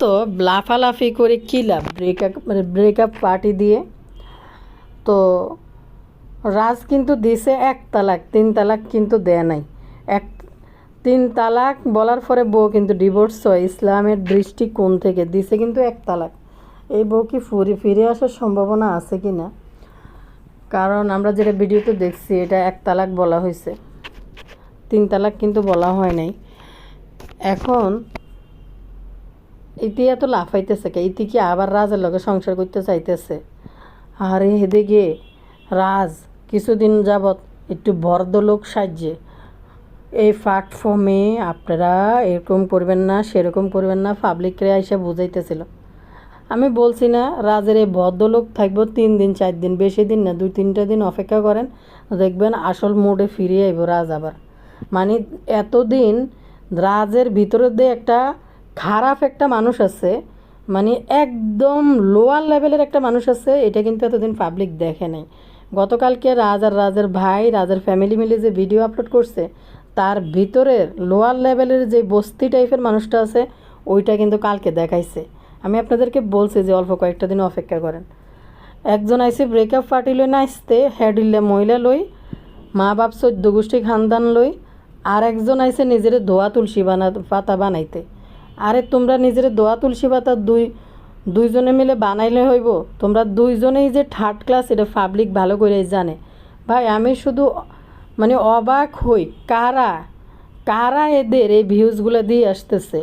তো লাফালাফি করে কী লাভ? ব্রেকআপ পার্টি দিয়ে তো রাজ কিন্তু দিছে 1 তালাক, 3 তালাক কিন্তু দেয় নাই। 3 তালাক বলার পরে বউ কিন্তু ডিভোর্স হয় ইসলামের দৃষ্টিকোণ থেকে দিছে কিন্তু 1 তালাক। এই বউ কি ফিরে আসার সম্ভাবনা আছে কি না? কারণ আমরা যেটা ভিডিওতে দেখছি এটা 1 তালাক বলা হয়েছে, 3 তালাক কিন্তু বলা হয় নাই। এখন ইতি এত লাফাইতেছে কে? ইতি কি আবার রাজের লগে সংসার করতে চাইতেছে? আরে এদিকে রাজ কিছুদিন যাবৎ একটু ভদ্রলোক সাজছে এই প্ল্যাটফর্মে আপনারা এরকম করবেন না, সেরকম করবেন না, পাবলিকরে এসে বুঝাইতেছিল। আমি বলছি না রাজের এই ভদ্রলোক থাকবো 3 দিন 4 দিন, বেশি দিন না, 2-3টা দিন অপেক্ষা করেন, দেখবেন আসল মোডে ফিরে আইব রাজ আবার। মানে এতদিন রাজের ভিতরে দিয়ে একটা খারাপ একটা মানুষ আছে, মানে একদম লোয়ার লেভেলের একটা মানুষ আছে, এটা কিন্তু এতদিন পাবলিক দেখে নাই। গতকালকে রাজ আর রাজের ভাই রাজের ফ্যামিলি মিলে যে ভিডিও আপলোড করছে তার ভিতরের লোয়ার লেভেলের যে বস্তি টাইপের মানুষটা আছে ওইটা কিন্তু কালকে দেখাইছে। আমি আপনাদেরকে বলছি যে অল্প কয়েকটা দিন অপেক্ষা করেন। একজন আইসে ব্রেকআপ পার্টি লই নাচতে, হেডিল্লে মহিলা লই, মা বাপ 14 গোষ্ঠী খানদান লই, আর একজন আইসে নিজের ধোয়া তুলসী পাতা বানাইতে। আরে তোমরা নিজের দোয়া তুলসী পাতা দুইজনে মিলে বানাইলে হইব? তোমরা দুইজনেই যে থার্ড ক্লাস এটা পাবলিক ভালো করে জানে। ভাই আমি শুধু মানে অবাক হই, কারা কারা এদের এই ভিউজগুলো দিয়ে আসতেছে,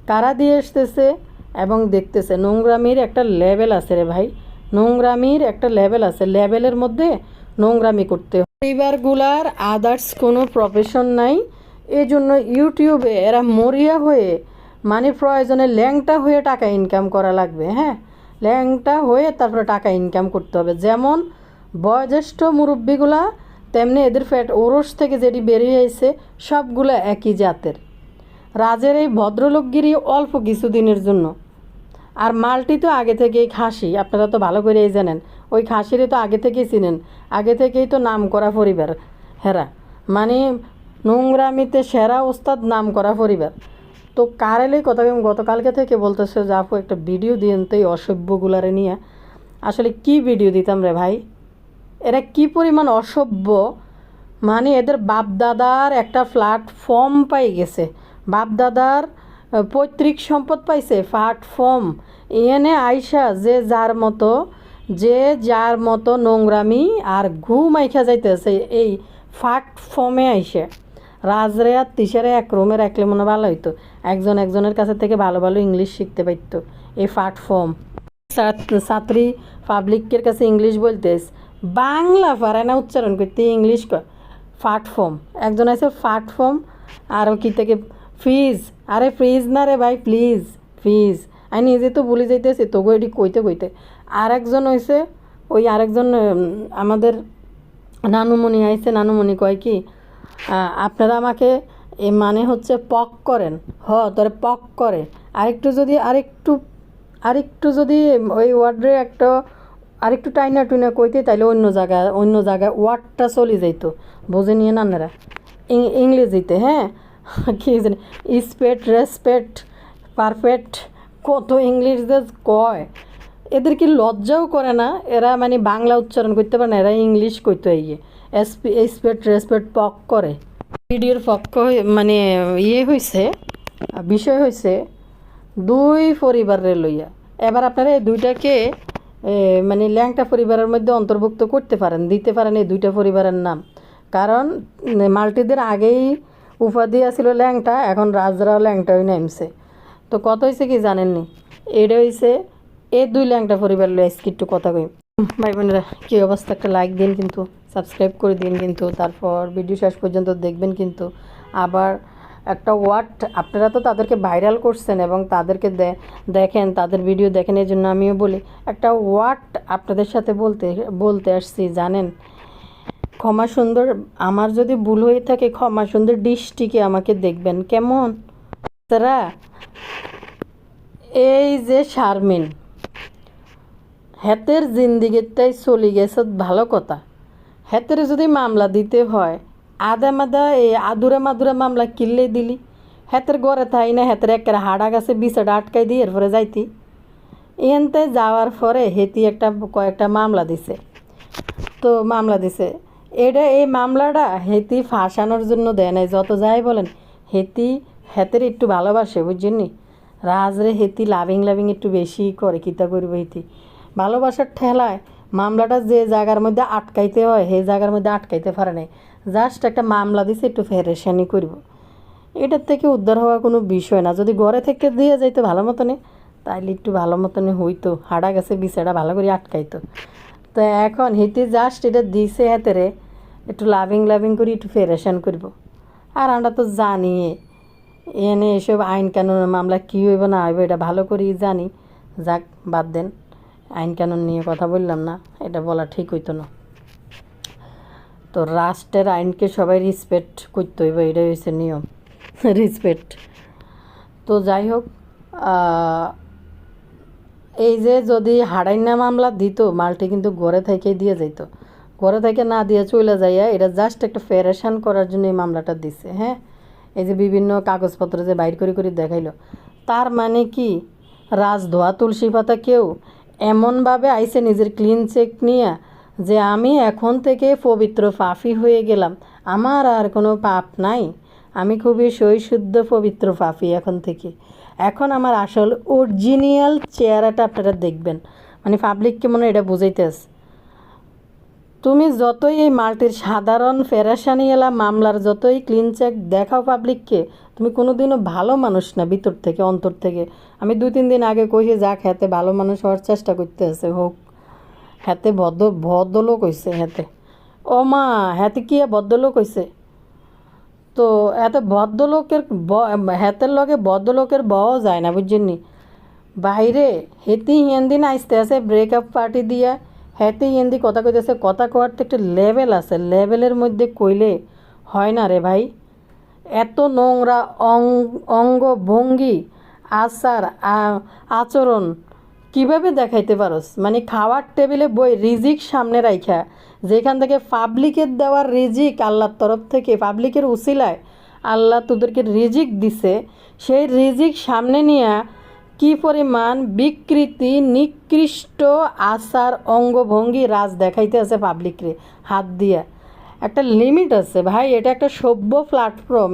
কারা দিয়ে আসতেছে এবং দেখতেছে। নোংরামির একটা লেভেল আছে রে ভাই, নোংরামির একটা লেভেল আছে, লেভেলের মধ্যে নোংরামি করতে হয়। পরিবারগুলার আদার্স কোনো প্রফেশন নাই, এই জন্য ইউটিউবে এরা মরিয়া হয়ে মানে প্রয়োজনে ল্যাংটা হয়ে টাকা ইনকাম করা লাগবে। হ্যাঁ, ল্যাংটা হয়ে তারপরে টাকা ইনকাম করতে হবে। যেমন বয়োজ্যেষ্ঠ মুরব্বীগুলা, তেমনি এদের ফ্যাট ওরস থেকে যেটি বেরিয়ে এসে সবগুলো একই জাতের। রাজের এই ভদ্রলোকগিরি অল্প কিছুদিনের জন্য, আর মালটি তো আগে থেকেই খাসি, আপনারা তো ভালো করেই জানেন। ওই খাসিরে তো আগে থেকেই চিনেন, আগে থেকেই তো নাম করা পরিবার হেরা, মানে নোংরামিতে সেরা ওস্তাদ নাম করা পরিবার। তো কারেলেই কথা গতকালকে থেকে বলতেছে যে আপু একটা ভিডিও দিন তো এই অসভ্যগুলারে নিয়ে। আসলে কি ভিডিও দিতাম রে ভাই? এরা কি পরিমাণ অসভ্য, মানে এদের বাপদাদার একটা প্ল্যাটফর্ম পাই গেছে, বাপদাদার পৈতৃক সম্পদ পাইছে প্ল্যাটফর্ম, এনে আইসা যে যার মতো নোংরামি আর মাইখা যাইতেছে এই প্ল্যাটফর্মে আইসে। রাজরে আর তিসারে এক রুমে রাখলে মনে ভালো হইতো, একজনের কাছে থেকে ভালো ভালো ইংলিশ শিখতে পারতো। এই প্ল্যাটফর্ম ছাত্রী পাবলিকের কাছে ইংলিশ বলতেস, বাংলা পারে না উচ্চারণ করতে, ইংলিশ কয় প্ল্যাটফর্ম। একজন আছে প্ল্যাটফর্ম, আরও কি থেকে ফিজ, আরে ফ্রিজ না রে ভাই, প্লিজ ফিজ। আমি নিজে তো ভুলে যাইতেছি তবু এটি কইতে। আরেকজন হয়েছে ওই আরেকজন আমাদের নানুমণি আইছে, নানুমণি কয় কি আপনারা আমাকে এ মানে হচ্ছে পক করেন, তোরে পক করে। আরেকটু যদি ওই ওয়ার্ডে একটা আরেকটু টাইনা টুইনা কইতে, তাইলে অন্য জায়গায় ওয়ার্ডটা চলে যাইতো। বুঝে নিয়ে নানেরা ইংরেজিতে। হ্যাঁ, কি জানি স্পেট, রেসপেক্ট, পারফেক্ট, কত ইংলিশ যে কয়। এদের কি লজ্জাও করে না? এরা মানে বাংলা উচ্চারণ করতে পারে না, এরা ইংলিশ কইতে গিয়ে স্পেট রেসপেক্ট পক করে। ভিডিওর পক্ষ মানে হয়েছে, বিষয় হয়েছে 2 পরিবারের লইয়া। এবার আপনারা এই 2টাকে মানে ল্যাংটা পরিবারের মধ্যে অন্তর্ভুক্ত করতে পারেন, দিতে পারেন এই 2টা পরিবারের নাম। কারণ মাল্টিদের আগেই উপাধি আছিল ল্যাংটা, এখন রাজরাও ল্যাংটা হয়ে নামছে। তো কত হয়েছে কি জানেননি? এটা হয়েছে এই 2 ল্যাংটা পরিবার লইয়া একটু কথা কই। ভাই বোনেরা কী অবস্থা, একটা লাইক দিন কিন্তু, সাবস্ক্রাইব করে দিন কিন্তু, তারপর ভিডিও শেষ পর্যন্ত দেখবেন কিন্তু। আবার একটা ওয়ার্ড আপনারা তো তাদেরকে ভাইরাল করছেন এবং তাদেরকে দেখেন, তাদের ভিডিও দেখেন, এই জন্য আমিও বলি একটা ওয়ার্ড আপনাদের সাথে বলতে আসছি। জানেন, ক্ষমা সুন্দর, আমার যদি ভুল হয়ে থাকে ক্ষমা সুন্দর ডিশটিকে আমাকে দেখবেন কেমন। তারা এই যে শারমিন হেতের জিন্দিগিটাই চলে গেছে ভালো কথা, হেতের যদি মামলা দিতে হয় আদা মাদা এই আদুরা মাদুরা মামলা কিনলেই দিলি, হাতের ঘরে থাই না, হাতের একের হাড়া গাছে বিছাটা আটকাই দিয়ে এরপরে যাইতি। এনতে যাওয়ার পরে হেতি কয়েকটা মামলা দিছে। তো মামলা দিছে, এই মামলাটা হেতি ফাঁসানোর জন্য দেয় নাই। যত যাই বলেন, হেতের একটু ভালোবাসে, বুঝছেননি? রাজরে হেতি লাভিং একটু বেশি করে, কিতা করবে হেতি ভালোবাসার ঠেলায় মামলাটা যে জায়গার মধ্যে আটকাইতে হয় সেই জায়গার মধ্যে আটকাইতে পারে নাই। জাস্ট একটা মামলা দিছে একটু ফেরেশানি করব। এটার থেকে উদ্ধার হওয়ার কোনো বিষয় না। যদি ঘরে থেকে দিয়ে যাইতো ভালো মতনে, তাইলে একটু ভালো মতনে হইতো, হাড়া গেছে বিছাটা ভালো করে আটকাইতো। তো এখন হেঁটে জাস্ট এটা দিছে হাতেরে একটু লাভিং করে একটু ফেরেশান করব। আর আমরা তো জানি এনে এসব আইন কানুনের মামলা কী হইব না হইব এটা ভালো করেই জানি। যাক, বাদ দেন, আইন কানুন নিয়ে কথা বললাম না, এটা বলা ঠিক হইতো না। তো রাষ্ট্রের আইনকে সবাই রেসপেক্ট করতে হইব, এটাই হচ্ছে নিয়ম, রেসপেক্ট। তো যাই হোক, এই যে যদি হারাইনা মামলা দিত, মালটি কিন্তু ঘরে থেকে দিয়ে যাইত। ঘরে থেকে না দিয়ে চলে যাইয়া এটা জাস্ট একটা ফেরেশান করার জন্য এই মামলাটা দিছে। হ্যাঁ, এই যে বিভিন্ন কাগজপত্র যে বাইর করে দেখাইলো, তার মানে কি রাজধোয়া তুলসী পাতা কেউ এমনভাবে আইসে নিজের ক্লিন চেক নিয়ে যে আমি এখন থেকে পবিত্র পাপী হয়ে গেলাম, আমার আর কোনো পাপ নাই, আমি খুবই সৈশুদ্ধ পবিত্র পাপী এখন থেকে। এখন আমার আসল অরিজিনাল চেহারাটা আপনারা দেখবেন। মানে পাবলিককে মনে এটা বুঝাইতেছ, তুমি যতই এই মাল্টির সাধারণ ফেরাসানি এলা মামলার যতই ক্লিন চেক দেখাও পাবলিককে, তুমি কোনোদিনও ভালো মানুষ না ভিতর থেকে, অন্তর থেকে। আমি 2-3 দিন আগে কইছি, যাক হাতে ভালো মানুষ হওয়ার চেষ্টা করতে আছে, হোক। হাতে ভদ্রলোক হয়েছে, হাতে ও মা, হাতে কি ভদ্রলোক হয়েছে? তো এত ভদ্রলোকের হাতের লগে ভদ্রলোকের বও যায় না, বুঝছেননি? বাইরে হেতি হিন্দি না আসতে আছে ব্রেকআপ পার্টি দিয়া, হেতি হিন্দি কথা কইতেছে। কথা কওয়ার তো একটা লেভেল আছে, লেভেলের মধ্যে কইলে হয় না রে ভাই। এত নোংরা অঙ্গভঙ্গি, আচার আচরণ কিভাবে দেখাইতে পারোস? মানে খাওয়ার টেবিলে বই রিজিক সামনে রাইখা, যেখান থেকে পাবলিকের দেওয়ার রিজিক আল্লাহর তরফ থেকে, পাবলিকের উসিলায় আল্লাহ তোদেরকে রিজিক দিছে, সেই রিজিক সামনে নিয়ে কি পরিমাণ বিকৃতি নিকৃষ্ট আচার অঙ্গভঙ্গি রাজ দেখাইতে আছে পাবলিকরে হাত দিয়া। একটা লিমিট আছে ভাই, এটা একটা সভ্য প্ল্যাটফর্ম।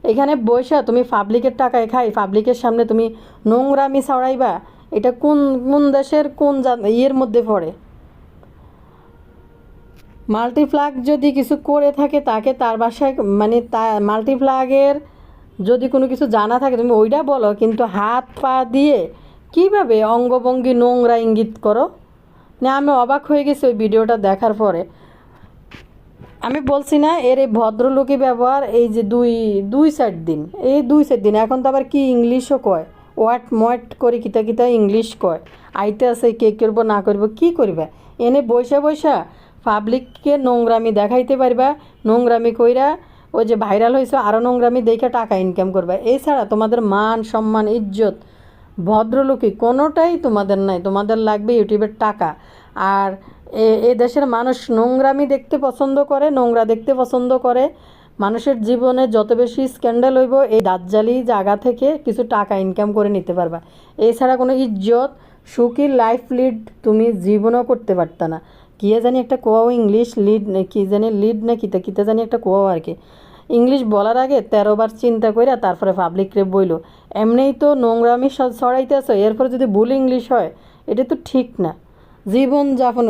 এখানে বৈশা তুমি পাবলিকের টাকায় খাই, পাবলিকের সামনে তুমি নোংরামি ছড়াইবা, এটা কোন দেশের কোন ইয়ের মধ্যে পড়ে? মাল্টিপ্লাগ যদি কিছু করে থাকে তাকে তার বাসায়, মানে মাল্টিপ্লাগের যদি কোনো কিছু জানা থাকে তুমি ওইটা বলো, কিন্তু হাত পা দিয়ে কিভাবে অঙ্গভঙ্গি নোংরা ইঙ্গিত করো না। আমি অবাক হয়ে গেছি ওই ভিডিওটা দেখার পরে। আমি বলছি না এর এই ভদ্রলোকই ব্যবহার, এই যে দুই চার দিন এখন তো আবার কি ইংলিশও কয়, ওয়াট করে কিতা ইংলিশ কয়, আইতে আছে কে করবো না করবো কি করবে, এনে বৈশা পাবলিককে নোংরামি দেখাইতে পারবা, নোংরামি কইরা ওই যে ভাইরাল হয়েছে আরও নোংরামি দেখে টাকা ইনকাম করবা। এছাড়া তোমাদের মান সম্মান ইজ্জত ভদ্রলোকই কোনোটাই তোমাদের নাই, তোমাদের লাগবে ইউটিউবের টাকা। আর এ দেশের মানুষ নোংরামি দেখতে পছন্দ করে, নোংরা দেখতে পছন্দ করে। মানুষের জীবনে যত বেশি স্ক্যান্ডাল হইব, এই দাজ্জালি জায়গা থেকে কিছু টাকা ইনকাম করে নিতে পারবা। এছাড়া কোনো ইজ্জত সুখী লাইফ লিড তুমি জীবনও করতে পারত না। কী জানি একটা কোয়াও ইংলিশ লিড না কিতা জানি একটা কোয়াও আর কি। ইংলিশ বলার আগে 13 বার চিন্তা কইরা তারপরে পাবলিকরে বইল। এমনিই তো নোংরামি ছড়াইতেছ, এরপরে যদি ভুল ইংলিশ হয় এটা তো ঠিক না। জীবনযাপন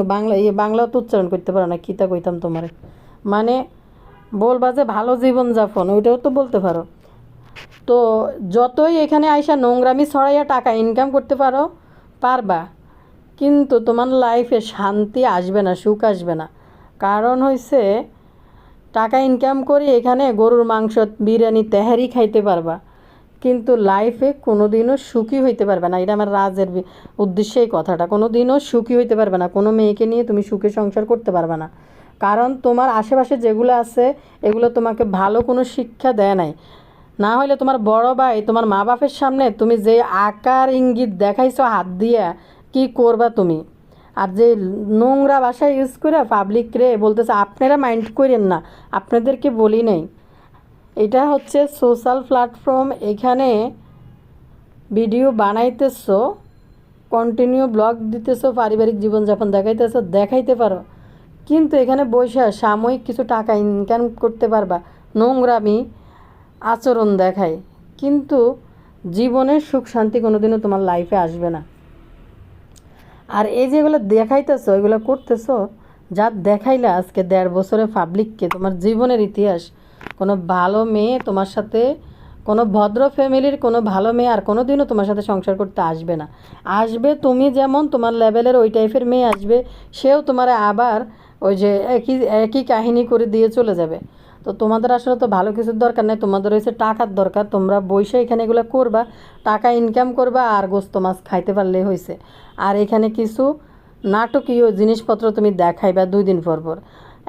বাংলা তো উচ্চারণ করতে পারো না, কিতা কইতাম তোমারে, মানে বলবা যে ভালো জীবনযাপন, ওইটাও তো বলতে পারো। তো যতই এখানে আইসা নোংরামি ছড়াইয়া টাকা ইনকাম করতে পারবা, কিন্তু তোমার লাইফে শান্তি আসবে না, সুখ আসবে না। কারণ হইছে টাকা ইনকাম করে এখানে গরুর মাংস বিরিয়ানি তেহারি খাইতে পারবা, কিন্তু লাইফে কোনো দিনও সুখী হইতে পারবে না। এটা আমার রাজের উদ্দেশ্যে এই কথাটা, কোনো দিনও সুখী হইতে পারবে না। কোনো মেয়েকে নিয়ে তুমি সুখে সংসার করতে পারবে না, কারণ তোমার আশেপাশে যেগুলো আছে এগুলো তোমাকে ভালো কোনো শিক্ষা দেয় নাই। না হলে তোমার বড় ভাই তোমার মা বাপের সামনে তুমি যে আকার ইঙ্গিত দেখাইছো হাত দিয়া, কি করবা তুমি? আর যে নোংরা ভাষা ইউজ করে পাবলিক রে বলতেছে, আপনারা মাইন্ড করেন না, আপনাদেরকে বলি নাই। এটা হচ্ছে সোশ্যাল প্ল্যাটফর্ম, এখানে ভিডিও বানাইতেছো, কন্টিনিউ ব্লগ দিতেছো, পারিবারিক জীবনযাপন দেখাইতেছো, দেখাইতে পারো, কিন্তু এখানে বসে সাময়িক কিছু টাকা ইনকাম করতে পারবা, নোংরামি আচরণ দেখায়, কিন্তু জীবনের সুখ শান্তি কোনোদিনও তোমার লাইফে আসবে না। আর এই যেগুলো দেখাইতেছো, এগুলো করতেছো, যা দেখাইলে আজকে 1.5 বছরে পাবলিককে তোমার জীবনের ইতিহাস, কোনো ভালো মেয়ে তোমার সাথে, কোনো ভদ্র ফ্যামিলির কোনো ভালো মেয়ে আর কোনো দিনও তোমার সাথে সংসার করতে আসবে না। আসবে তুমি যেমন তোমার লেভেলের ওই টাইপের মেয়ে আসবে, সেও তোমার আবার ওই যে একই একই কাহিনী করে দিয়ে চলে যাবে। তো তোমাদের আসলে তো ভালো কিছুর দরকার নেই, তোমাদের হয়েছে টাকার দরকার, তোমরা বসে এখানে এগুলো করবা, টাকা ইনকাম করবা আর গোস্ত মাছ খাইতে পারলেই হয়েছে। আর এখানে কিছু নাটকীয় জিনিসপত্র তুমি দেখাইবা 2 দিন পর পর।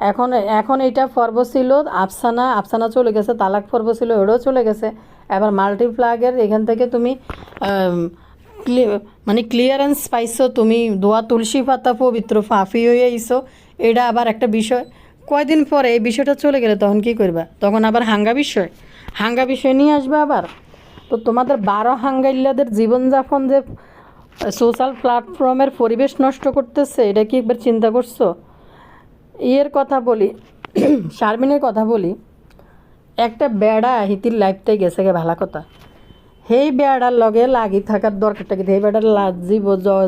এখন এখন এইটা পর্ব ছিল আফসানা চলে গেছে, তালাক পর্ব ছিল ওটাও চলে গেছে, এবার মাল্টিপ্লাগের এখান থেকে তুমি মানে ক্লিয়ারেন্স পাইছো, তুমি দোয়া তুলসী পাতা পবিত্র ফাফি হয়ে আইসো, এটা আবার একটা বিষয়। কয়দিন পরে এই বিষয়টা চলে গেলে তখন কি করবা? তখন আবার হাঙ্গা বিষয় নিয়ে আসবে আবার। তো তোমাদের 12 হাঙ্গাইল্লাদের জীবনযাপন যে সোশ্যাল প্ল্যাটফর্মের পরিবেশ নষ্ট করতেছে, এটা কি একবার চিন্তা করছো? ইয়ের কথা বলি, শারমিনের কথা বলি, একটা বেড়া হিতির লাইফটাই গেছে গে ভালো কথা, সেই বেড়ার লগে লাগি থাকার দরকারটা কি? সেই বেড়ার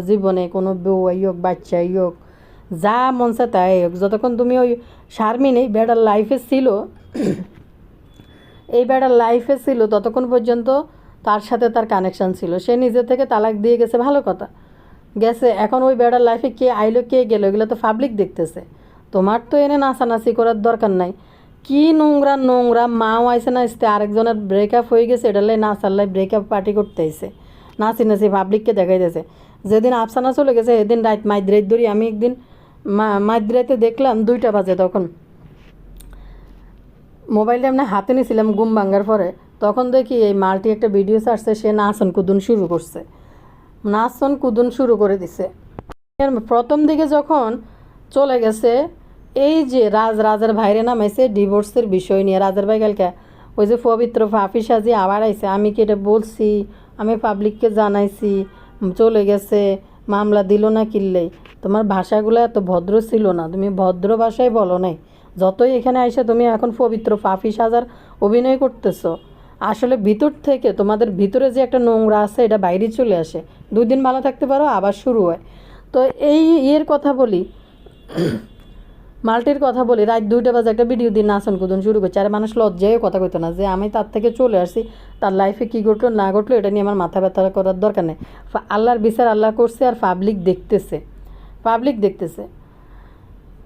জীবনে কোনো বউ হোক বাচ্চা হোক যা মন চায় তাই হোক, যতক্ষণ তুমি ওই শারমিন এই বেড়ার লাইফে ছিল, এই বেড়ার লাইফে ছিল ততক্ষণ পর্যন্ত তার সাথে তার কানেকশান ছিল, সে নিজে থেকে তালাক দিয়ে গেছে, ভালো কথা গেছে। এখন ওই বেড়ার লাইফে কে আইলো কে গেলো এগুলো তো পাবলিক দেখতেছে, তোমার তো এনে নাচানাচি করার দরকার নাই। কি নোংরা নোংরা মাও আইসে না আসতে, আরেকজনের ব্রেকআপ হয়ে গেছে, এটা লাই নাচাল্লাই ব্রেকআপ পার্টি করতে আইসে, নাচি পাবলিককে দেখাইতেছে। যেদিন আফসানা চলে গেছে সেদিন রাত মাইদ্রাইত ধরি, আমি একদিন মাইদ্রাইতে দেখলাম 2টা বাজে, তখন মোবাইলটা এমনি হাতে নিয়েছিলাম ঘুম ভাঙ্গার পরে, তখন দেখি এই মাল্টি একটা ভিডিও ছাড়ছে, সে নাচন কুদুন শুরু করে দিছে। প্রথম দিকে যখন চলে গেছে, এই যে রাজের ভাইরে নামাইছে ডিভোর্সের বিষয় নিয়ে, রাজের ভাই কালকে ওই যে পবিত্র ফাফি সাজি আবার আইছে, আমি কি এটা বলছি, আমি পাবলিককে জানাইছি, চলে গেছে, মামলা দিল না কিনলেই। তোমার ভাষাগুলো এত ভদ্র ছিল না, তুমি ভদ্র ভাষায় বলো নাই। যতই এখানে আইসে তুমি এখন পবিত্র ফাফি সাজার অভিনয় করতেছো, আসলে ভিতর থেকে তোমাদের ভিতরে যে একটা নোংরা আছে এটা বাইরে চলে আসে, 2 দিন ভালো থাকতে পারো আবার শুরু হয়। তো এই ইয়ের কথা বলি, মাল্টির কথা বলি, রাত 2টা বাজে একটা ভিডিও দিন নাচন কুদন শুরু করছে। আর মানুষ লজ্জায় কথা কইতো না যে আমি তার থেকে চলে আসছি, তার লাইফে কী ঘটলো না ঘটলো এটা নিয়ে আমার মাথা ব্যথা করার দরকার নেই। আল্লাহর বিচার আল্লাহ করছে আর পাবলিক দেখতেছে।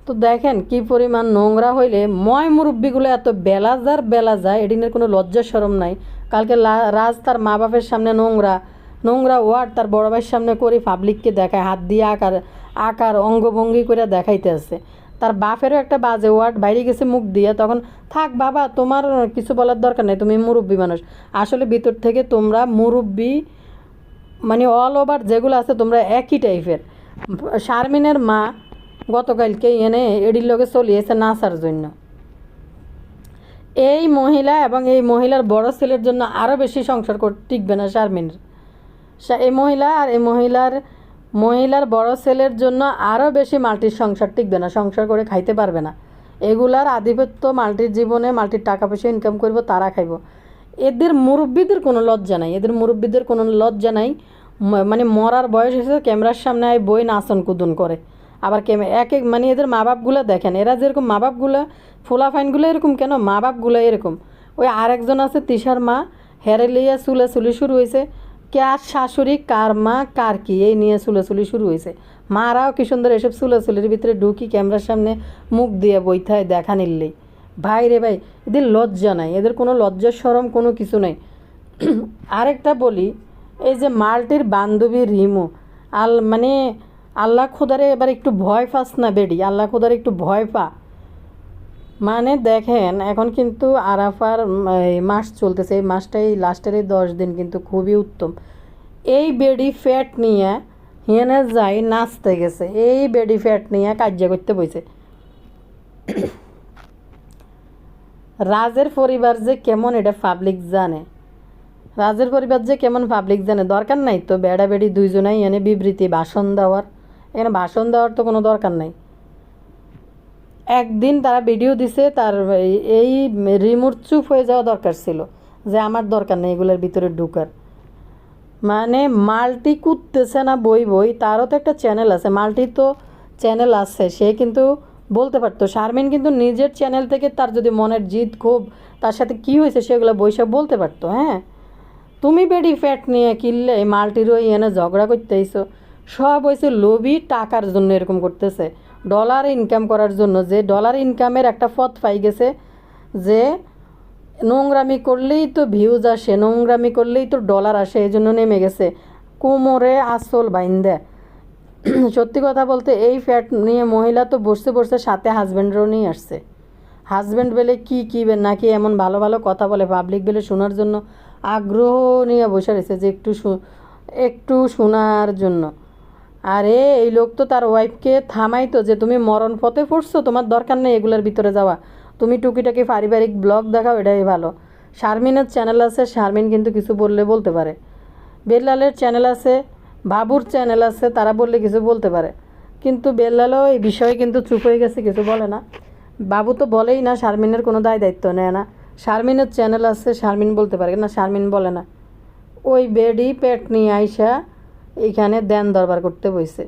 তো দেখেন কি পরিমাণ নোংরা হইলে মুরব্বিগুলো এত বেলা যায়, এদিনের কোনো লজ্জা শরম নাই। কালকে রাজ তার মা বাপের সামনে নোংরা ওয়ার্ড তার বড় ভাইয়ের সামনে করে পাবলিককে দেখায়, হাত দিয়ে আকার অঙ্গভঙ্গি করে দেখাইতে আছে। তার বাপেরও একটা বাজে ওয়ার্ড বাইরে গেছে মুখ দিয়ে, তখন থাক বাবা তোমার কিছু বলার দরকার নেই, তুমি মুরব্বি মানুষ। আসলে ভিতর থেকে তোমরা মুরব্বি, মানে অল ওভার যেগুলো আছে তোমরা একই টাইপের। শারমিনের মা গতকালকে এনে এডির লগে চলিয়েছে নাচার জন্য, এই মহিলা এবং এই মহিলার বড় ছেলের জন্য আরও বেশি সংসার টিকবে না শারমিনের। এই মহিলা আর এই মহিলার বড় ছেলের জন্য আরও বেশি মাল্টির সংসার টিকবে না, সংসার করে খাইতে পারবে না। এগুলার আধিপত্য মাল্টির জীবনে, মাল্টির টাকা পয়সা ইনকাম করবো তারা খাইব। এদের মুরব্বীদের কোনো লজ্জা নাই, মানে মরার বয়স হয়েছে, ক্যামেরার সামনে আয় বই নাচন কুদন করে। আবার মানে এদের মা বাপগুলো দেখেন, এরা যেরকম মা বাপগুলো ফোলাফাইনগুলো এরকম, কেন মা বাপগুলো এরকম। ওই আরেকজন আছে তিশার মা, হেরে লিয়া চুলাচুলি শুরু হয়েছে, কার শাশুড়ি কার মা কার কি এই নিয়ে চুলাচুলি শুরু হয়েছে। মারাও কি সুন্দর এসব চুলাচুলির ভিতরে ঢুকি ক্যামেরার সামনে মুখ দিয়ে বইথায় দেখা নিলেই। ভাই রে ভাই, এদের লজ্জা নাই, এদের কোনো লজ্জার শরম কোনো কিছু নাই। আরেকটা বলি, এই যে মাল্টির বান্ধবী রিমু, মানে আল্লাহ খোদারে এবার একটু ভয় পাস না বেডি, আল্লাহ খোদারে একটু ভয় পা। মানে দেখেন এখন কিন্তু আরাফার মাস চলতেছে, এই মাসটাই লাস্টের এই 10 দিন কিন্তু খুবই উত্তম। এই বেডি ফ্যাট নিয়ে হিয়ানে যাই নাচতে গেছে, এই বেডি ফ্যাট নিয়ে কার্য করতে বইছে। রাজের পরিবার যে কেমন এটা পাবলিক জানে, রাজের পরিবার যে কেমন পাবলিক জানে। দরকার নাই তো বেড়া বেড়ি দুইজনাই এনে বিবৃতি ভাষণ দেওয়ার, এখানে ভাষণ দেওয়ার তো কোনো দরকার নাই। একদিন তারা ভিডিও দিছে, তার এই রিমোট চুপ হয়ে যাওয়া দরকার ছিল যে আমার দরকার নেই এগুলোর ভিতরে ঢুকার। মানে মাল্টি কুদতেছে না বই বই, তারও তো একটা চ্যানেল আছে, মাল্টি তো চ্যানেল আছে, সে কিন্তু বলতে পারতো। শারমিন কিন্তু নিজের চ্যানেল থেকে তার যদি মনের জিদ ক্ষোভ তার সাথে কি হয়েছে সেগুলো বৈশাখ বলতে পারতো। হ্যাঁ, তুমি বেডি ফ্যাট নিয়ে কিনলে মাল্টির ওই এনে ঝগড়া করতে আইসো, সব হয়েছে লোভী টাকার জন্য এরকম করতেছে, ডলার ইনকাম করার জন্য। যে ডলার ইনকামের একটা পথ পাই গেছে, যে নোংরামি করলেই তো ভিউজ আসে, নোংরামি করলেই তো ডলার আসে, এই জন্য নেমে গেছে কোমরে আসল বাইন্দে। সত্যি কথা বলতে এই ফ্যাট নিয়ে মহিলা তো বসতে বসতে সাথে হাজব্যান্ডও নিয়ে আসছে। হাজব্যান্ড বেলে কি নাকি এমন ভালো ভালো কথা বলে পাবলিক বেলে শোনার জন্য আগ্রহ নিয়ে বসে রয়েছে, যে একটু শোনার জন্য। আরে এই লোক তো তার ওয়াইফকে থামাইতো যে তুমি মরণ পথে পড়ছো, তোমার দরকার নেই এগুলোর ভিতরে যাওয়া, তুমি টুকিটাকি পারিবারিক ব্লগ দেখাও, এটাই ভালো। শারমিনের চ্যানেল আছে, শারমিন কিন্তু কিছু বললে বলতে পারে। বেল্লালের চ্যানেল আছে, বাবুর চ্যানেল আছে, তারা বললে কিছু বলতে পারে। কিন্তু বেল্লালও এই বিষয়ে কিন্তু চুপ হয়ে গেছে, কিছু বলে না। বাবু তো বলেই না, শারমিনের কোনো দায়িত্ব নেয় না। শারমিনের চ্যানেল আছে, শারমিন বলতে পারে না, শারমিন বলে না। ওই বেডি পেট নিয়ে আইসা এইখানে দেন দরবার করতে বইছে।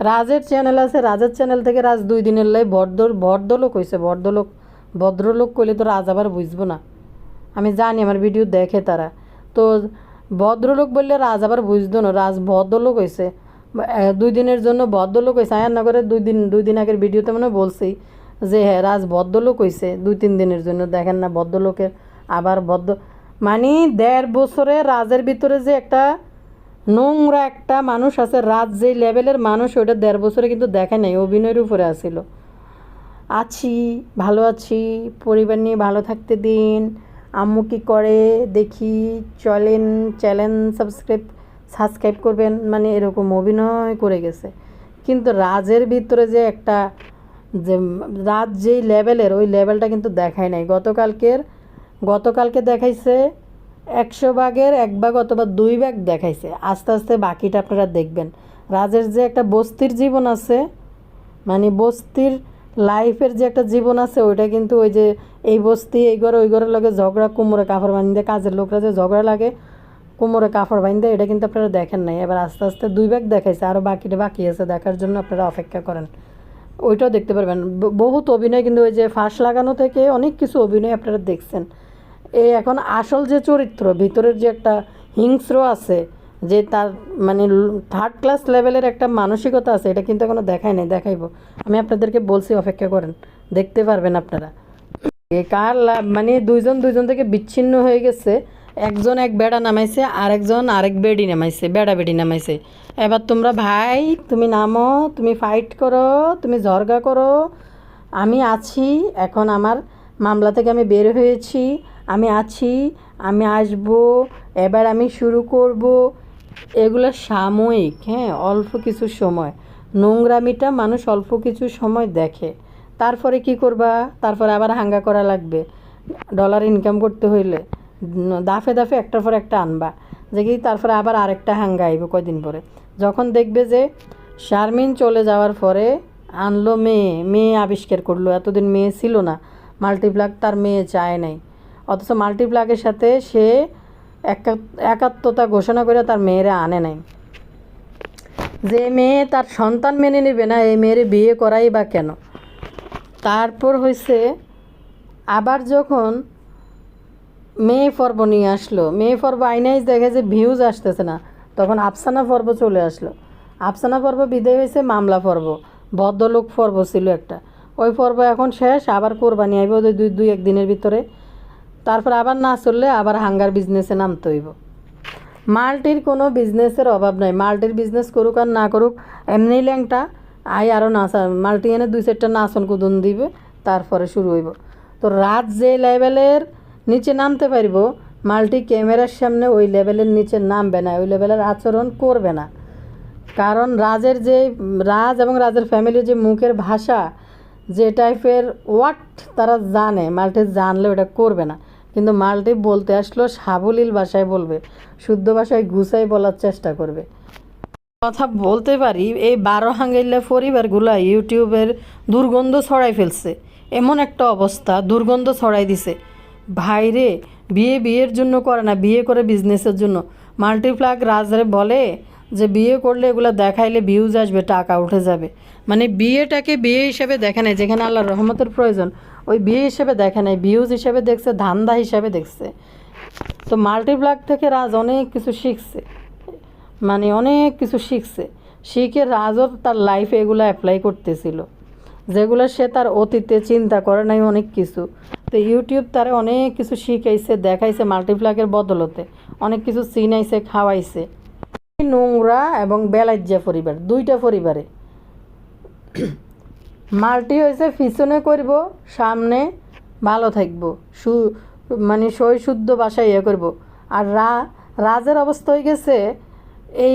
রাজের চ্যানেল আছে, রাজের চ্যানেল থেকে রাজ 2 দিনের লাই ভদ্রলোক হয়েছে। ভদ্রলোক কইলে তো রাজ আবার বুঝবো না, আমি জানি আমার ভিডিও দেখে তারা। তো ভদ্রলোক বললে রাজ আবার বুঝতো না, রাজ ভদ্রলোক হয়েছে। 2 দিনের জন্য ভদ্রলোক হয়েছে। আয়ারনগরের 2 দিন আগের ভিডিওতে মনে বলছি যে হ্যাঁ রাজ ভদ্রলোক হয়েছে 2-3 দিনের জন্য। দেখেন না ভদ্রলোকের আবার মানে 1.5 বছরে রাজের ভিতরে যে একটা নোংরা একটা মানুষ আছে, রাজ যেই লেভেলের মানুষ, ওইটা 1.5 বছরে কিন্তু দেখে নাই, অভিনয়ের উপরে আসছিল। আছি, ভালো আছি, পরিবার নিয়ে ভালো থাকতে দিন, আম্মু কী করে দেখি, চলেন চ্যানেল সাবস্ক্রাইব করবেন, মানে এরকম অভিনয় করে গেছে। কিন্তু রাজের ভিতরে যে একটা যে রাজ যেই লেভেলের, ওই লেভেলটা কিন্তু দেখায় নাই। গতকালকে দেখাইছে 100 ভাগের 1 ভাগ অথবা 2 ভাগ দেখাইছে, আস্তে আস্তে বাকিটা আপনারা দেখবেন। রাজের যে একটা বস্তির জীবন আছে, মানে বস্তির লাইফের যে একটা জীবন আছে, ওইটা কিন্তু ওই যে এই বস্তি এই ঘরে ওই ঘরের লগে ঝগড়া, কোমরে কাপড় বাঁধতে, কাজের লোকরা যে ঝগড়া লাগে কোমরে কাপড় বাঁধতে, এটা কিন্তু আপনারা দেখেন নাই। এবার আস্তে আস্তে 2 ভাগ দেখাইছে, আরও বাকিটা বাকি আছে দেখার জন্য, আপনারা অপেক্ষা করেন, ওইটাও দেখতে পারবেন। বহুত অভিনয় কিন্তু ওই যে ফাঁস লাগানো থেকে অনেক কিছু অভিনয় আপনারা দেখছেন। এই এখন আসল যে চরিত্র, ভিতরের যে একটা হিংস্র আছে, যে তার মানে 3rd ক্লাস লেভেলের একটা মানসিকতা আছে, এটা কিন্তু এখনও দেখায় নাই, দেখাইবো। আমি আপনাদেরকে বলছি অপেক্ষা করেন, দেখতে পারবেন আপনারা। মানে দুইজন থেকে বিচ্ছিন্ন হয়ে গেছে। একজন এক বেড়া নামাইছে, আরেকজন আরেক বেডি নামাইছে, বেড়া বেডি নামাইছে। এবার তোমরা ভাই তুমি নামো, তুমি ফাইট করো, তুমি ঝরগা করো, আমি আছি। এখন আমার মামলা থেকে আমি বের হয়েছি, আমি আছি, আমি আসবো, এবার আমি শুরু করব। এগুলো সাময়িক, হ্যাঁ, অল্প কিছু সময়। নোংরামিটা মানুষ অল্প কিছু সময় দেখে, তারপরে কি করবা, তারপরে আবার হাঙ্গা করা লাগবে। ডলার ইনকাম করতে হইলে দাফে দাফে একটার পর একটা আনবা, যে কি তারপরে আবার আরেকটা হাঙ্গা আইব কয়দিন পরে। যখন দেখবে যে শারমিন চলে যাওয়ার পরে আনলো মেয়ে আবিষ্কার করলো, এতদিন মেয়ে ছিল না, মাল্টিপ্লাগ তার মেয়ে চায় নাই, অথচ মাল্টিপ্লাগের সাথে সে একাত্মতা ঘোষণা করে তার মেয়েরা আনে নাই। যে মেয়ে তার সন্তান মেনে নেবে না, এই মেয়ের বিয়ে করাই বা কেন। তারপর হয়েছে আবার যখন মেয়ে পর্ব নিয়ে আসলো, মেয়ে পর্ব আইনাইজ দেখে যে ভিউজ আসতেছে না, তখন আফসানা পর্ব চলে আসলো। আফসানা পর্ব বিদায় হয়েছে, মামলা পর্ব, ভদ্রলোক পর্ব ছিল একটা, ওই পর্ব এখন শেষ। আবার কোরবানি আইব ওই 2-1 দিনের ভিতরে, তারপর আবার না চললে আবার হাঙ্গার বিজনেসে নামতে হইব। মাল্টির কোনো বিজনেসের অভাব নাই, মাল্টির বিজনেস করুক আর না করুক, এমনি ল্যাংটা আরও নাচা, মাল্টি এনে 2-4টা নাচন কুদন দিবে, তারপরে শুরু হইব। তো রাত যে লেভেলের নিচে নামতে পারবো, মাল্টি ক্যামেরার সামনে ওই লেভেলের নিচে নামবে না, ওই লেভেলের আচরণ করবে না। কারণ রাজ এবং রাজের ফ্যামিলির যে মুখের ভাষা, যে টাইপের ওয়াট তারা জানে, মাল্টি জানলে ওটা করবে না, কিন্তু মাল্টি বলতে আসলো সাবলীল ভাষায় বলবে, শুদ্ধ ভাষায় গুছাই বলার চেষ্টা করবে। কথা বলতে পারি, এই 12 হাঙ্গাইল্লা পরিবারগুলো ইউটিউবের দুর্গন্ধ ছড়াই ফেলছে, এমন একটা অবস্থা, দুর্গন্ধ ছড়াই দিছে। ভাইরে বিয়ের জন্য করে না, বিয়ে করে বিজনেসের জন্য। মাল্টিপ্লাগ রাজরে বলে যে বিয়ে করলে এগুলো দেখাইলে ভিউজ আসবে, টাকা উঠে যাবে, মানে বিয়েটাকে বিয়ে হিসেবে দেখে নেয়, যেখানে আল্লাহর রহমতের প্রয়োজন ওই বিয়ে হিসেবে দেখে নেয়, ভিউজ হিসেবে দেখছে, ধান্দা হিসেবে দেখছে। তো মাল্টিপ্লাগ থেকে রাজ অনেক কিছু শিখছে, মানে অনেক কিছু শিখছে, শিখে রাজও তার লাইফে এগুলো অ্যাপ্লাই করতেছিল, যেগুলো সে তার অতীতে চিন্তা করে নাই অনেক কিছু। তো ইউটিউব তারে অনেক কিছু শিখাইছে, দেখাইছে, মাল্টিপ্লাগের বদলতে অনেক কিছু চিনাইছে, খাওয়াইছে। নোংরা এবং বেলাজ্জা পরিবার, দুইটা পরিবারে মাল্টি হয়েছে পিছনে করব, সামনে ভালো থাকবো, মানে সই শুদ্ধ ভাষায় ইয়ে করবো। আর রাজের অবস্থা হয়ে গেছে এই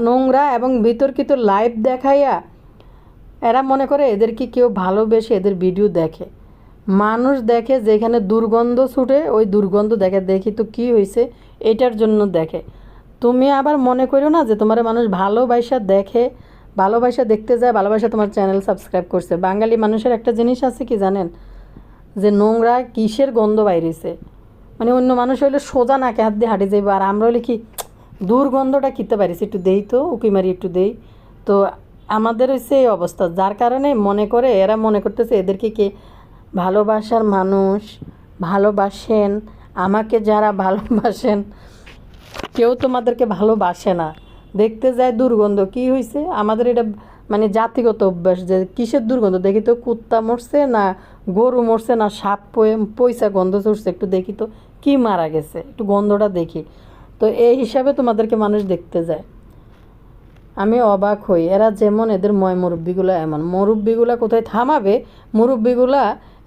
নোংরা এবং বিতর্কিত লাইভ দেখাইয়া এরা মনে করে এদেরকে কেউ ভালোবেসে এদের ভিডিও দেখে, মানুষ দেখে, যেখানে দুর্গন্ধ ছুটে ওই দুর্গন্ধ দেখে, দেখি তো কী হয়েছে এটার জন্য দেখে। তুমি আবার মনে করো না যে তোমার মানুষ ভালোবাসা দেখে, ভালোবাসা দেখতে যায়, ভালোবাসা তোমার চ্যানেল সাবস্ক্রাইব করছে। বাঙালি মানুষের একটা জিনিস আছে কি জানেন, যে নোংরা কিসের গন্ধ বাইরেছে, মানে অন্য মানুষ হইলে সোজা নাকে হাত দিয়ে হাঁটে যাইব, আর আমরা হলে কি দুর্গন্ধটা কিনতে পারিস, একটু দেই তো উকি মারি একটু দেই তো। আমাদের হচ্ছে এই অবস্থা, যার কারণে মনে করে এরা মনে করতেছে এদেরকে কে ভালোবাসার মানুষ, ভালোবাসেন আমাকে, যারা ভালোবাসেন কেউ তোমাদেরকে ভালোবাসে না, দেখতে যায় দুর্গন্ধ। কি হয়েছে আমাদের এটা, মানে জাতিগত অভ্যাস, যে কিসের দুর্গন্ধ দেখি তো, কুত্তা মরছে না গরু মরছে না সাপ পয়সা গন্ধ চড়ছে, একটু দেখি তো কি মারা গেছে, একটু গন্ধটা দেখি তো, এই হিসাবে তোমাদেরকে মানুষ দেখতে যায়। আমি অবাক হই, এরা যেমন এদের মুরব্বিগুলা এমন, মুরব্বিগুলা কোথায় থামাবে, মুরব্বিগুলা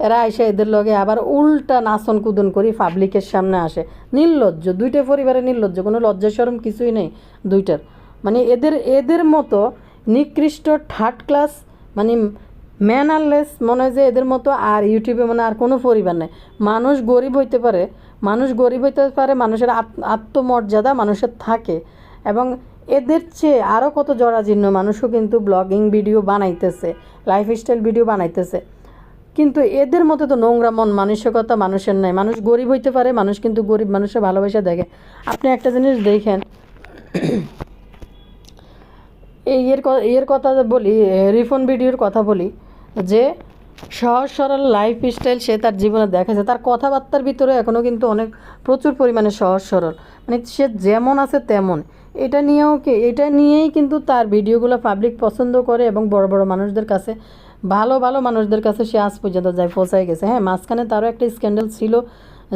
এরা এসে এদের লগে আবার উল্টা নাচন কুদন করি পাবলিকের সামনে আসে। নির্লজ্জ, দুইটা পরিবারে নির্লজ্জ, কোনো লজ্জা শরম কিছুই নেই দুইটার। মানে এদের মতো নিকৃষ্ট থার্ড ক্লাস, মানে ম্যানারলেস, মনে হয় যে এদের মতো আর ইউটিউবে মানে আর কোনো পরিবার নেই। মানুষ গরিব হইতে পারে, মানুষের আত্মমর্যাদা মানুষের থাকে, এবং এদের চেয়ে আরও কত জরাজীর্ণ মানুষও কিন্তু ব্লগিং ভিডিও বানাইতেছে, লাইফস্টাইল ভিডিও বানাইতেছে, কিন্তু এদের মতো তো নোংরা মন মানসিকতা মানুষের নাই। মানুষ গরিব হইতে পারে, মানুষ কিন্তু গরিব মানুষের ভালোবাসা দেখে। আপনি একটা জিনিস দেখেন, এর কথা বলি, রিফন ভিডিওর কথা বলি, যে সহজ সরল লাইফ স্টাইল সে তার জীবনে দেখাচ্ছে, তার কথাবার্তার ভিতরে এখনও কিন্তু অনেক প্রচুর পরিমাণে সহজ সরল, মানে সে যেমন আছে তেমন। এটা নিয়েই কিন্তু তার ভিডিওগুলো পাবলিক পছন্দ করে, এবং বড় বড় মানুষদের কাছে, ভালো মানুষদের কাছে সে আজ পর্যন্ত যায়, পৌঁছায় গেছে। হ্যাঁ, মাঝখানে তারও একটা স্ক্যান্ডাল ছিল,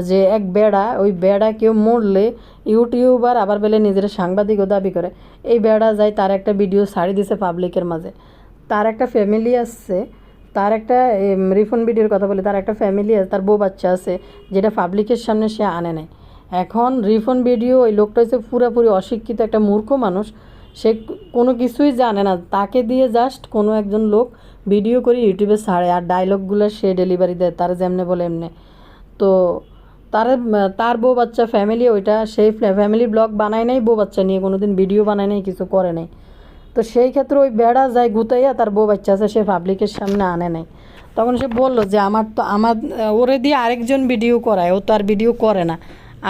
যে এক বেড়া, ওই বেড়া কেউ মরলে ইউটিউবার আবার বেলে নিজের সাংবাদিকও দাবি করে, এই বেড়া যায় তার একটা ভিডিও ছাড়ি দিছে পাবলিকের মাঝে। তার একটা ফ্যামিলি আসছে, তার একটা রিফন ভিডিওর কথা বলি, তার একটা ফ্যামিলি আছে, তার বউ বাচ্চা আছে, যেটা পাবলিকের সামনে সে আনে নাই। এখন রিফন ভিডিও, ওই লোকটা হচ্ছে পুরোপুরি অশিক্ষিত একটা মূর্খ মানুষ, সে কোনো কিছুই জানে না, তাকে দিয়ে জাস্ট কোনো একজন লোক ভিডিও করে ইউটিউবে ছাড়ে, আর ডায়লগগুলো সে ডেলিভারি দেয়, তার যেমনে বলে এমনি। তো তার বউ বাচ্চা ফ্যামিলি, ওইটা সেই ফ্যামিলি ব্লগ বানায় নাই, বউ বাচ্চা নিয়ে কোনো দিন ভিডিও বানায় নাই, কিছু করে নাই। তো সেই ক্ষেত্রে ওই বেড়া যায় গুতাইয়া, তার বউ বাচ্চা আছে, সে পাবলিকের সামনে আনে নাই। তখন সে বললো যে আমার ওরে দিয়ে আরেকজন ভিডিও করায়, ও তো আর ভিডিও করে না,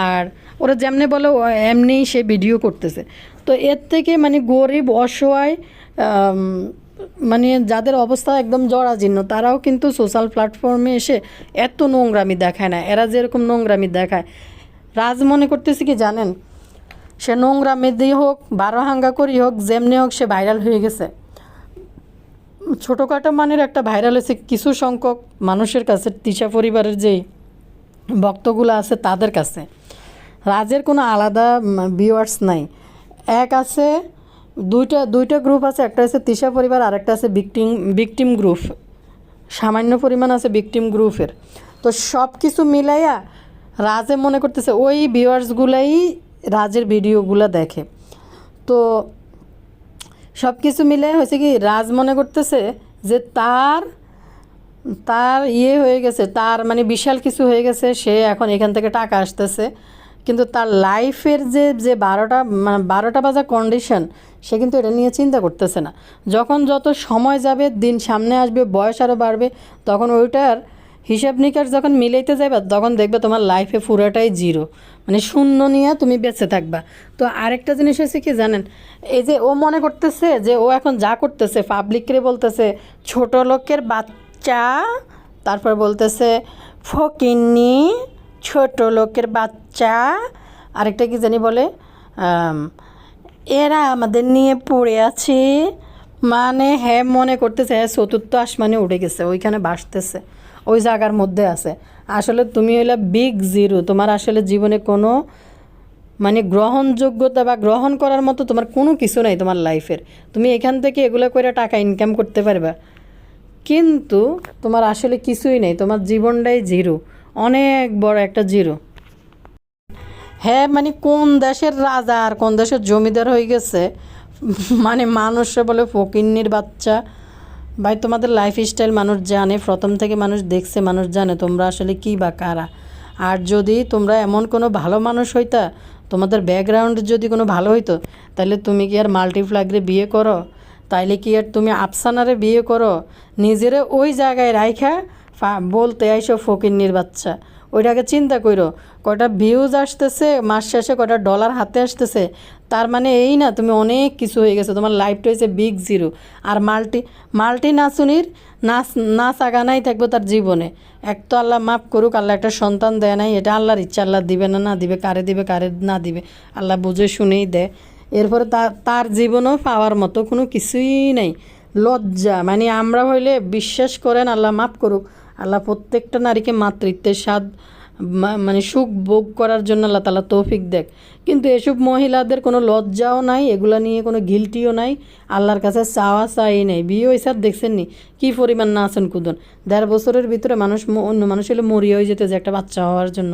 আর ওরা যেমনি বলে এমনিই সে ভিডিও করতেছে। তো এর থেকে মানে গরিব অসহায়, মানে যাদের অবস্থা একদম জরাজীর্ণ, তারাও কিন্তু সোশ্যাল প্ল্যাটফর্মে এসে এত নোংরামি দেখায় না। এরা যেরকম নোংরামি দেখায়, রাজ মনে করতেছে কি জানেন, সে নোংরামি দিয়ে হোক, 12 হাঙ্গা করি হোক, যেমনি হোক সে ভাইরাল হয়ে গেছে। ছোটোখাটো মানের একটা ভাইরাল হয়েছে কিছু সংখ্যক মানুষের কাছে, তিশা পরিবারের যেই ভক্তগুলো আছে তাদের কাছে। রাজের কোনো আলাদা ভিউয়ার্স নাই, এক আছে, দুইটা গ্রুপ আছে, একটা আছে তিশা পরিবার, আর একটা আছে ভিকটিম গ্রুপ, সামান্য পরিমাণ আছে ভিকটিম গ্রুপের। তো সব কিছু মিলাইয়া রাজে মনে করতেছে ওই ভিউয়ার্সগুলাই রাজের ভিডিওগুলো দেখে। তো সব কিছু মিলে হয়েছে কি, রাজ মনে করতেছে যে তার তার হয়ে গেছে, তার মানে বিশাল কিছু হয়ে গেছে, সে এখন এখান থেকে টাকা আসতেছে, কিন্তু তার লাইফের যে যে 12টা বাজার কন্ডিশন, সে কিন্তু এটা নিয়ে চিন্তা করতেছে না। যখন যত সময় যাবে, দিন সামনে আসবে, বয়স আরও বাড়বে, তখন ওইটার হিসাব নিকাশ যখন মিলাইতে যাবে, তখন দেখবে তোমার লাইফে পুরোটাই জিরো, মানে শূন্য নিয়ে তুমি বেঁচে থাকবা। তো আরেকটা জিনিস হচ্ছে কি জানেন, এই যে ও মনে করতেছে যে ও এখন যা করতেছে, পাবলিকরে বলতেছে ছোট লোকের বাচ্চা, তারপর বলতেছে ফকিন্নি, ছোট লোকের বাচ্চা, আরেকটা কি জানি বলে, আম, এরা আমাদের নিয়ে পড়ে আছে, মানে হ্যাঁ মনে করতেছে হ্যাঁ চতুর্থ আসমানে উঠে গেছে, ওইখানে ভাসতেছে, ওই জায়গার মধ্যে আছে। আসলে তুমি হইলা বিগ জিরো, তোমার আসলে জীবনে কোনো মানে গ্রহণযোগ্যতা বা গ্রহণ করার মতো তোমার কোনো কিছু নাই তোমার লাইফের। তুমি এখান থেকে এগুলো করে টাকা ইনকাম করতে পারবা, কিন্তু তোমার আসলে কিছুই নেই, তোমার জীবনটাই জিরো, অনেক বড় একটা জিরো। হ্যাঁ মানে কোন দেশের রাজা আর কোন দেশের জমিদার হয়ে গেছে, মানে মানুষে বলে ফকিন্নির বাচ্চা। ভাই তোমাদের লাইফ স্টাইল মানুষ জানে, প্রথম থেকে মানুষ দেখছে, মানুষ জানে তোমরা আসলে কী বা কারা। আর যদি তোমরা এমন কোনো ভালো মানুষ হইতা, তোমাদের ব্যাকগ্রাউন্ড যদি কোনো ভালো হইতো, তাহলে তুমি কি আর মাল্টিপ্লাগরে বিয়ে করো? তাইলে কি আর তুমি আফসানারে বিয়ে করো? নিজেরে ওই জায়গায় রাইখা বলতে আইসো ফকিন্নির বাচ্চা। ওইটাকে চিন্তা করো, কয়টা ভিউজ আসতেছে মাস শেষে, কয়টা ডলার হাতে আসতেছে, তার মানে এই না তুমি অনেক কিছু হয়ে গেছে, তোমার লাইফটা হয়েছে বিগ জিরো। আর মাল্টি নাচুনির নাচ আগানাই থাকবে তার জীবনে। এক তো আল্লাহ মাফ করুক, আল্লাহ একটা সন্তান দেয় নাই, এটা আল্লাহর ইচ্ছা, আল্লাহ দিবে না, না দিবে, কারে দিবে কারে না দিবে আল্লাহ বুঝে শুনেই দেয়। এরপরে তার জীবনেও পাওয়ার মতো কোনো কিছুই নেই, লজ্জা। মানে আমরা হইলে বিশ্বাস করেন, আল্লাহ মাফ করুক, আল্লাহ প্রত্যেকটা নারীকে মাতৃত্বের স্বাদ মানে সুখ ভোগ করার জন্য আল্লাহ তাআলা তৌফিক দেখ। কিন্তু এসব মহিলাদের কোনো লজ্জাও নাই, এগুলা নিয়ে কোনো গিল্টিও নাই, আল্লাহর কাছে চাওয়া চাই নেই। বিয়ে হয়েছে আর দেখছেন নি কী পরিমাণ নাচন কুদন, 1.5 বছরের ভিতরে মানুষ অন্য মানুষ হলে মরিয়া হয়ে যেতে যে একটা বাচ্চা হওয়ার জন্য,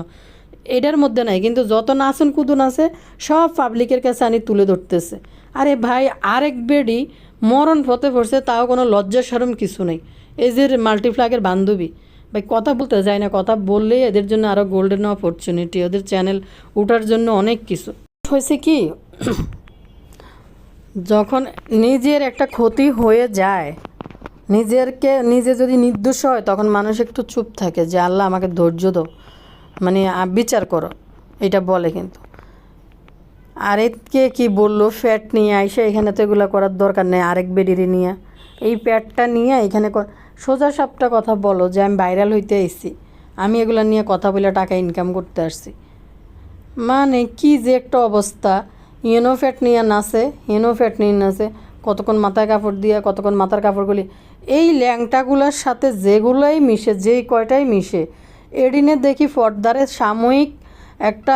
এটার মধ্যে নাই। কিন্তু যত নাচন কুদন আছে সব পাবলিকের কাছে আনি তুলে ধরতেছে। আরে ভাই, আরেক বেডি মরণ পথে পড়ছে, তাও কোনো লজ্জা শরম কিছু নেই। এই যে মাল্টিপ্লাগের বান্ধবী, ভাই কথা বলতে যায় না, কথা বললেই এদের জন্য আরও গোল্ডেন অপরচুনিটি, ওদের চ্যানেল ওঠার জন্য অনেক কিছু হয়েছে। কি যখন নিজের একটা ক্ষতি হয়ে যায়, নিজে যদি নির্দোষ হয়, তখন মানুষ একটু চুপ থাকে যে আল্লাহ আমাকে ধৈর্য দাও, মানে বিচার করো, এটা বলে। কিন্তু আরেককে কি বললো, ফ্যাট নিয়ে আইসা এখানে তো এগুলো করার দরকার নেই, আরেক বেডিরে নিয়ে এই প্যাটটা নিয়ে এখানে সোজা সাপটা কথা বলো যে আমি ভাইরাল হইতে এসেছি, আমি এগুলো নিয়ে কথা বলে টাকা ইনকাম করতে আসছি। মানে কি যে একটা অবস্থা, ইয়েনো ফ্যাট নিয়ে নাচে, ইয়েনো ফ্যাট নিয়ে নাচে, কতক্ষণ মাথায় কাপড় দিয়ে, কতক্ষণ মাথার কাপড়গুলি, এই ল্যাংটাগুলোর সাথে যেগুলোই মিশে, যেই কয়টাই মিশে, এডিনে দেখি পর্দারে সাময়িক একটা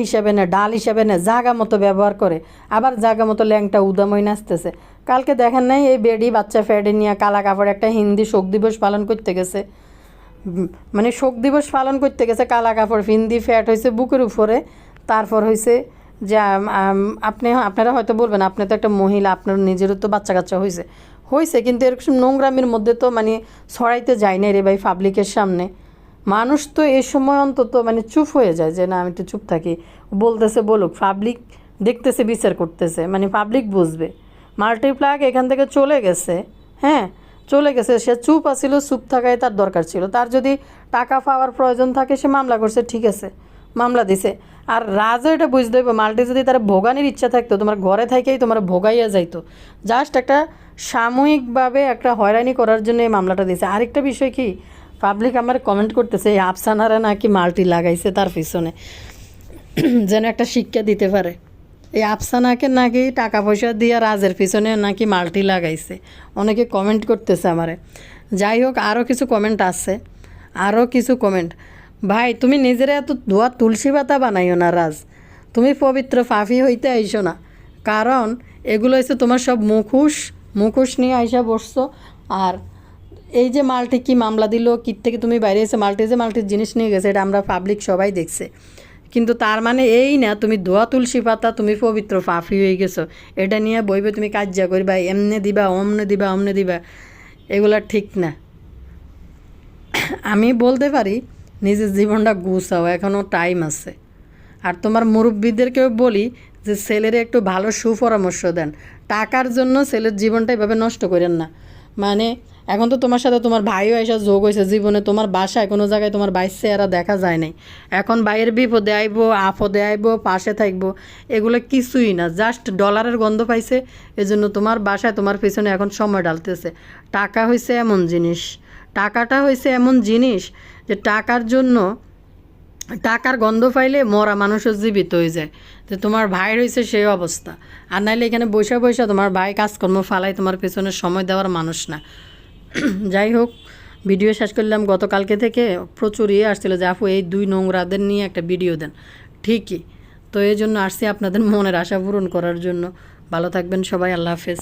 হিসাবে না, ডাল হিসাবে না, জাগা মতো ব্যবহার করে, আবার জাগা মতো ল্যাংটা উদাময় নাচতেছে। কালকে দেখেন নাই এই বেডি বাচ্চা ফ্যাডে নিয়ে কালা কাপড় একটা হিন্দি শোক দিবস পালন করতে গেছে, মানে শোক দিবস পালন করতে গেছে, কালা কাপড় হিন্দি ফ্যাট হয়েছে বুকের উপরে। তারপর হয়েছে যে আপনারা হয়তো বলবেন আপনি তো একটা মহিলা, আপনার নিজেরও তো বাচ্চা কাচ্চা হয়েছে, কিন্তু এরকম নোংরামির মধ্যে তো মানে ছড়াইতে যায় না রে ভাই পাবলিকের সামনে। মানুষ তো এই সময় অন্তত মানে চুপ হয়ে যায় যে না আমি একটু চুপ থাকি, বলতেছে বলুক, পাবলিক দেখতেছে, বিচার করতেছে, মানে পাবলিক বুঝবে। মাল্টিপ্লাগ এখান থেকে চলে গেছে, হ্যাঁ চলে গেছে, সে চুপ আছিল, চুপ থাকাই তার দরকার ছিল। তার যদি টাকা পাওয়ার প্রয়োজন থাকে, সে মামলা করছে, ঠিক আছে মামলা দিছে। আর রাজও এটা বুঝতে হইব, মাল্টি যদি তার ভোগানির ইচ্ছা থাকতো, তোমার ঘরে থাকেই তোমার ভোগাইয়া যাইতো, জাস্ট একটা সাময়িকভাবে একটা হয়রানি করার জন্য এই মামলাটা দিয়েছে। আরেকটা বিষয় কি, পাবলিক আমার কমেন্ট করতেছে এই আফসানারা নাকি মাল্টি লাগাইছে তার পিছনে, যেন একটা শিক্ষা দিতে পারে। এই আফসানাকে নাকি টাকা পয়সা দিয়ে রাজের পিছনে নাকি মাল্টি লাগাইছে, অনেকে কমেন্ট করতেছে আমারে। যাই হোক, আরও কিছু কমেন্ট আছে, আরও কিছু কমেন্ট। ভাই তুমি নিজেরা এত ধোয়া তুলসী পাতা বানাইও না রাজ, তুমি পবিত্র ফাফি হইতে আইসো না, কারণ এগুলো হচ্ছে তোমার সব মুখোশ নিয়ে আইসা বসছো। আর এই যে মাল্টি কি মামলা দিল, কী থেকে তুমি বাইরে এসে মাল্টির জিনিস নিয়ে গেছে, এটা আমরা পাবলিক সবাই দেখছে। কিন্তু তার মানে এই না তুমি দোয়া তুলসী পাতা, তুমি পবিত্র ফাফি হয়ে গেছো, এটা নিয়ে বইবে তুমি কাজ্যা করবা, এমনে দিবা অমনে দিবা, এগুলা ঠিক না। আমি বলতে পারি নিজের জীবনটা গুছাও, এখনও টাইম আছে। আর তোমার মুরব্বীদেরকেও বলি যে ছেলের একটু ভালো সুপরামর্শ দেন। টাকার জন্য ছেলের জীবনটা এভাবে নষ্ট করেন না। মানে এখন তো তোমার সাথে তোমার ভাইও এসে যোগ হয়েছে জীবনে, তোমার বাসায় কোনো জায়গায় তোমার ভাইয়ের চেহারা দেখা যায় নাই। এখন ভাইয়ের বিপদে আইবো, আপদে আইবো, পাশে থাকবো, এগুলো কিছুই না, জাস্ট ডলারের গন্ধ পাইছে, এজন্য তোমার বাসায় তোমার পিছনে এখন সময় ডালতেছে। টাকা হয়েছে এমন জিনিস, টাকাটা হয়েছে এমন জিনিস যে টাকার জন্য, টাকার গন্ধ পাইলে মরা মানুষও জীবিত হয়ে যায়। তো তোমার ভাইয়ের হয়েছে সেই অবস্থা। আর নাইলে এখানে বৈশা বৈশা তোমার ভাই কাজকর্ম ফালাই তোমার পেছনে সময় দেওয়ার মানুষ না। যাই হোক, ভিডিও শেষ করলাম। গতকালকে থেকে প্রচুর আসছিল যে আপু এই 2 নোংরাদের নিয়ে একটা ভিডিও দেন। ঠিকই তো, এই জন্য আসছি আপনাদের মনের আশা পূরণ করার জন্য। ভালো থাকবেন সবাই, আল্লাহ হাফেজ।